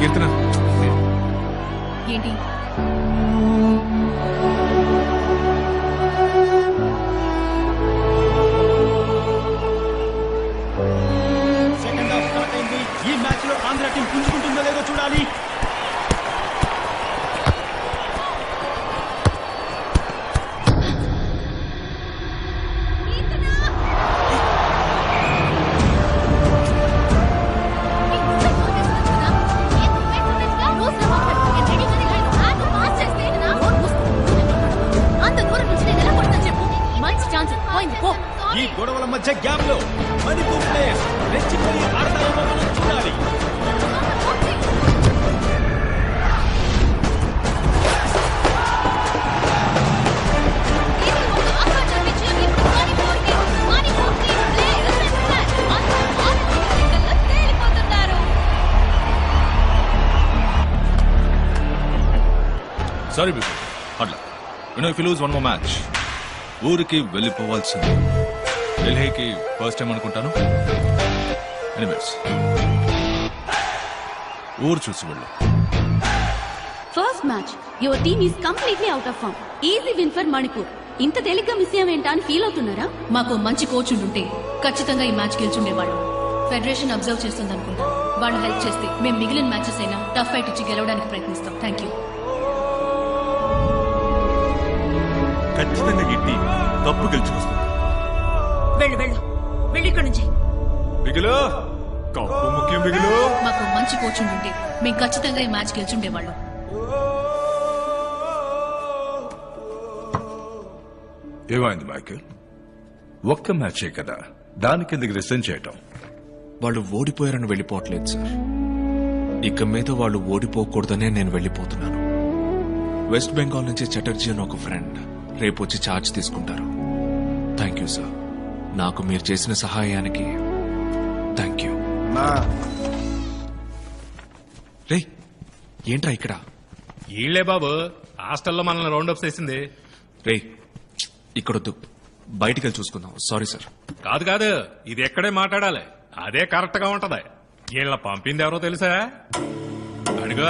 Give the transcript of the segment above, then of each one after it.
కీర్తన ఏంటి? Second half start అయింది. ఈ మ్యాచ్ లో ఆంధ్ర టీం పుంజుకుంటుందో లేదో చూడాలి. ఈ గొడవల మధ్య గ్యాప్ లో మణిపూర్ ప్లేయర్స్ రెచ్చిపోయి ఆడతారేమో మనం చూడాలి. సారీ బిఫోర్ అట్లా if you lose one more match ఊరికి వెళ్ళిపోవాల్సింది. ఢిల్లీకి ఫస్ట్ టైం అనుకుంటాను. ఎనీవేస్ ఊరు చూసి వెళ్ళు. First match your team is completely out of form. Easy win for Manipur. ఇంత తేలిగ్గా మిస్ అయ్యామేంటా అని ఫీల్ అవుతున్నారా? మాకు మంచి కోచ్ ఉండుంటే ఖచ్చితంగా ఈ మ్యాచ్ గెలుచుండేవాళ్ళం. ఫెడరేషన్ అబ్జర్వ్ చేస్తుంది అనుకుంటా. వాళ్ళు హెల్ప్ చేస్తే మేము మిగిలిన మ్యాచెస్ అయినా టఫ్ ఫైట్ ఇచ్చి గెలవడానికి ప్రయత్నిస్తాం. Thank you. ఖచ్చితంగా ఈ టీం కప్పు గెలుచుకొస్తుంది. వెళ్ళు వెళ్ళు వెళ్ళి ఇక్కడి నుంచి. బిగులు కప్పు ముఖ్యం. బిగులు మాకు మంచి కోచ్ ఉండుంటే మేము ఖచ్చితంగా ఈ మ్యాచ్ గెలుచుండేవాళ్ళం. ఏమైంది మైకేల్? ఒక్క మ్యాచే కదా, దానికి ఎందుకు రిసైన్ చేయటం? వాళ్ళు ఓడిపోయారని వెళ్ళిపోవట్లేదు సార్. ఇక మీద వాళ్ళు ఓడిపోకూడదనే నేను వెళ్ళిపోతున్నాను. వెస్ట్ బెంగాల్ నుంచి చటర్జీ అని ఒక ఫ్రెండ్ రేపు వచ్చి ఛార్జ్ తీసుకుంటారు. Thank you sir. నాకు మీరు చేసిన సహాయానికి థ్యాంక్ యూ. రే ఏంట్రా ఇక్కడ? ఈళ్లే బాబు హాస్టల్లో మనల్ని రౌండప్ చేసింది. రే ఇక్కడొద్దు, బయటికి వెళ్ళి చూసుకుందాం. Sorry sir. కాదు కాదు, ఇది ఎక్కడే మాట్లాడాలి. అదే కరెక్ట్ గా ఉంటది. వీళ్ళ పంపింది ఎవరో తెలుసా? అడుగు.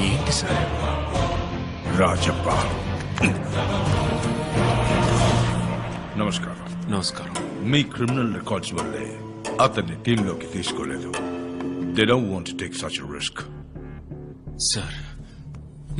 ఏంటి సార్? రాజప్ప. నమస్కారం. నమస్కారం. మీ క్రిమినల్ రికార్డ్స్ వల్లే అతన్ని టీంలోకి తీసుకోలేదు. They don't want to take such a risk. Sir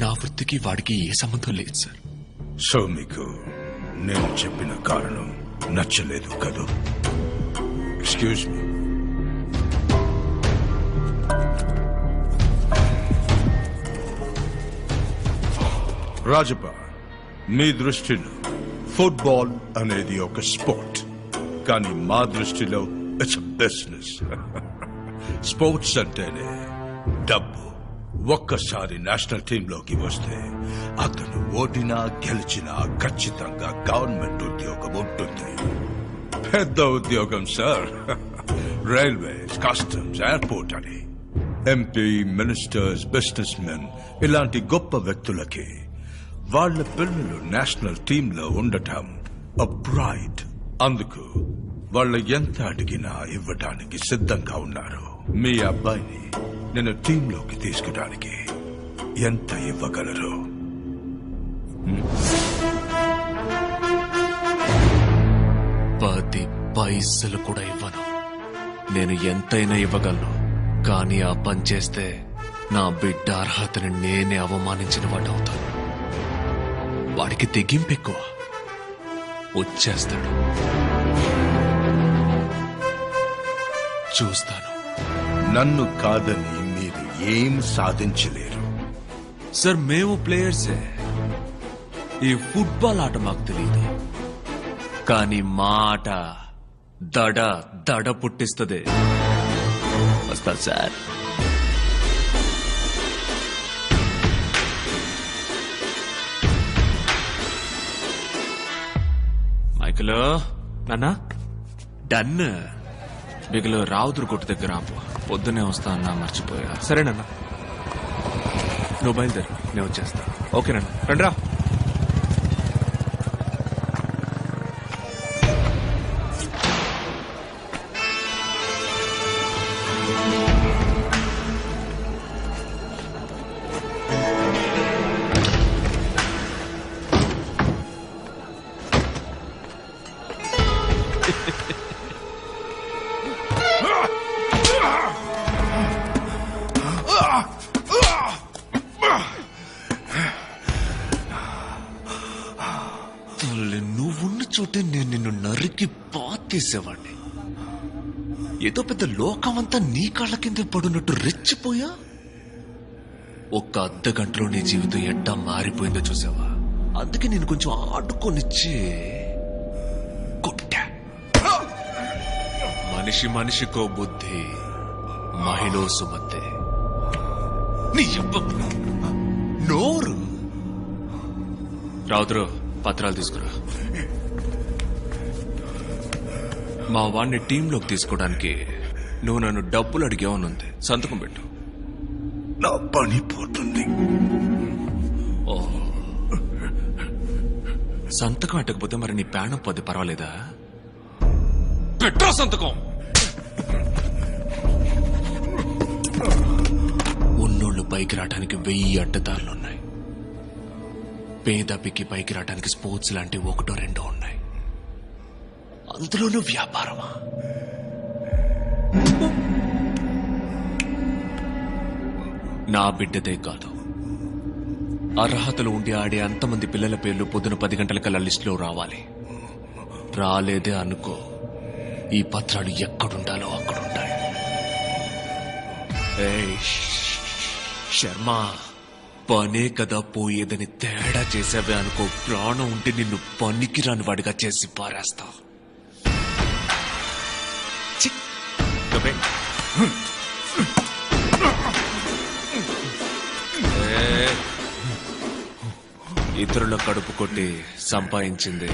నా వృత్తికి వాడికి ఏ సంబంధం లేదు సార్. సో మీకు నేను చెప్పిన కారణం నచ్చలేదు కదూ? Excuse me. రాజప్ప, మీ దృష్టిలో ఫుట్బాల్ అనేది ఒక స్పోర్ట్, కానీ మా దృష్టిలో ఇట్స్ బిజినెస్. స్పోర్ట్స్ అంటేనే డబ్బు. ఒక్కసారి నేషనల్ టీంలోకి వస్తే అతను ఓడినా గెలిచినా ఖచ్చితంగా గవర్నమెంట్ ఉద్యోగం ఉంటుంది. పెద్ద ఉద్యోగం సార్. రైల్వేస్, కస్టమ్స్, ఎయిర్పోర్ట్ అని. ఎంపీ, మినిస్టర్స్, బిజినెస్ మెన్ ఇలాంటి గొప్ప వ్యక్తులకి వాళ్ళ పిల్లలు నేషనల్ టీంలో ఉండటం అ ప్రైడ్. అందుకు వాళ్ళు ఎంత అడిగినా ఇవ్వడానికి సిద్ధంగా ఉన్నారు. మీ అబ్బాయిని నేను టీంలోకి తీసుకోవడానికి ఎంత ఇవ్వగలరు? 10 పైసలు కూడా ఇవ్వను. నేను ఎంతైనా ఇవ్వగలను, కానీ ఆ పని చేస్తే నా బిడ్డ అర్హతని నేనే అవమానించిన వాడవుతాను. వాడికి తెగింపు ఎక్కువ, వచ్చేస్తాడు. చూస్తాను. నన్ను కాదని మీరు ఏం సాధించలేరు. సార్ మేము ప్లేయర్సే. ఈ ఫుట్బాల్ ఆట మాకు తెలియదు, కానీ మా ఆట దడ దడ పుట్టిస్తుంది. వస్తా సార్. మైకిలో నాన్న డన్. బిగులు రావుదురు కొట్టు దగ్గర ఆపు. పొద్దునే వస్తా అన్నా, మర్చిపోయా. సరేనన్నా, నువ్వు బయలుదేరు, నేను వచ్చేస్తా. ఓకేనన్నా, రండ్రా. నువ్వున్న చోటే నేను నిన్ను నరికి పాతేసేవాడిని. ఏదో పెద్ద లోకమంతా నీ కాళ్ళ కింద పడున్నట్టు రెచ్చిపోయా. ఒక్క అర్ధ గంటలో నీ జీవితం ఎట్టా మారిపోయిందో చూసావా? అందుకే నేను కొంచెం ఆడుకొనిచ్చి కొట్టా. మనిషికో బుద్ధి, మహిళ సుమతే. నీ నోరు రావుతురు, పత్రాలు తీసుకురా. మా వాడిని టీంలోకి తీసుకోవడానికి నువ్వు నన్ను డబ్బులు అడిగావనుంది. సంతకం పెట్టు. నా పని పోతుంది. ఓ, సంతకం పెట్టకపోతే మరి నీ ప్రాణం పోతే పర్వాలేదా? పెట్టో సంతకం. ఉన్నోళ్ళు పైకి రావడానికి 1000 అడ్డదారులున్నాయి. పేదపికి పైకి రావడానికి స్పోర్ట్స్ లాంటి 1-2 ఉన్నాయి. అందులోనూ వ్యాపారమా? నా బిడ్డదే కాదు, అర్హతలు ఉండి ఆడే అంతమంది పిల్లల పేర్లు పొద్దున 10 గంటలకల్లా లిస్టులో రావాలి. రాలేదే అనుకో, ఈ పత్రాలు ఎక్కడుండాలో అక్కడుంటాయి. ఏయ్ శర్మ, పనే కదా పోయేదని తేడా చేసావే అనుకో, ప్రాణం ఉంటే నిన్ను పనికిరాని వాడిగా చేసి పారేస్తా. ఇతరుల కడుపు కొట్టి సంపాదించింది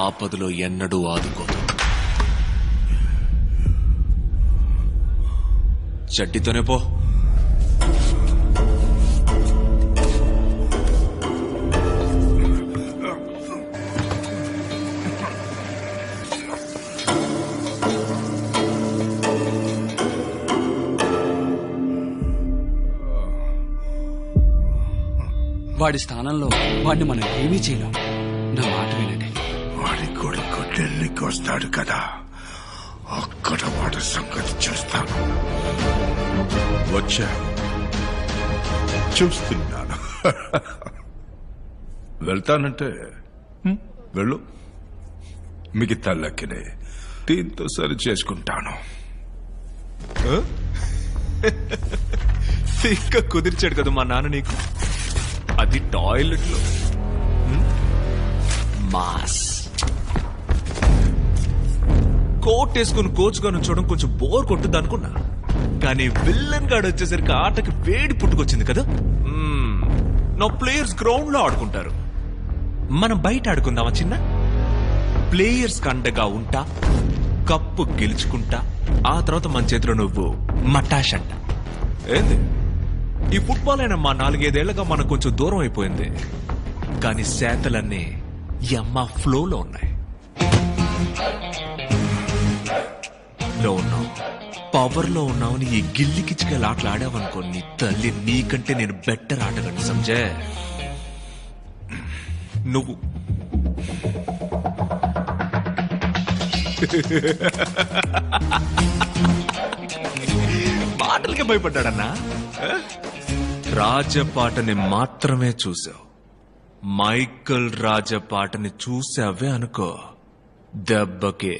ఆపదలో ఎన్నడూ ఆదుకోదు. చెడ్డితోనే పో. వాడి స్థానంలో వాడిని మనం ఏమీ చేయలేం. నా మాట వినండి. వాడి కొడుకు ఢిల్లీకి వస్తాడు కదా, అక్కడ వాడి సంగతి చూస్తాను. వచ్చా, చూస్తున్నాను. వెళ్తానంటే వెళ్ళు. మిగతా లెక్కనే దీంతో సరి చేసుకుంటాను. ఇంకా కుదిర్చాడు కదా మా నాన్న నీకు. అది టాయిలెట్ లో మాస్ కోట్ వేసుకుని కోచ్ గా నుంచోవడం కొంచెం బోర్ కొట్టుద్ది అనుకున్నా, కానీ విల్లన్ గాడు వచ్చేసరికి ఆటకి వేడి పుట్టుకొచ్చింది కదా. నా ప్లేయర్స్ గ్రౌండ్ లో ఆడుకుంటారు, మనం బయట ఆడుకుందామా చిన్న? ప్లేయర్స్ కండగా ఉంటా, కప్పు గెలుచుకుంటా, ఆ తర్వాత మన చేతిలో నువ్వు మటాష్ అంట. ఏంది ఈ ఫుట్బాల్ అయినా మా 4-5 ఏళ్లుగా మనకు కొంచెం దూరం అయిపోయింది, కానీ శాతలన్నీ అమ్మ ఫ్లోలో ఉన్నాయి. లో ఉన్నావు, పవర్ లో ఉన్నావని ఈ గిల్లి కిచ్చికలు ఆటలు ఆడావనుకో, నీ తల్లి నీకంటే నేను బెటర్ ఆటగాను సంజయ్. నువ్వు మాటలకే భయపడ్డాడన్నా. రాజపాటని మాత్రమే చూసావు, మైకల్ రాజపాటని చూసావే అనుకో, దెబ్బకే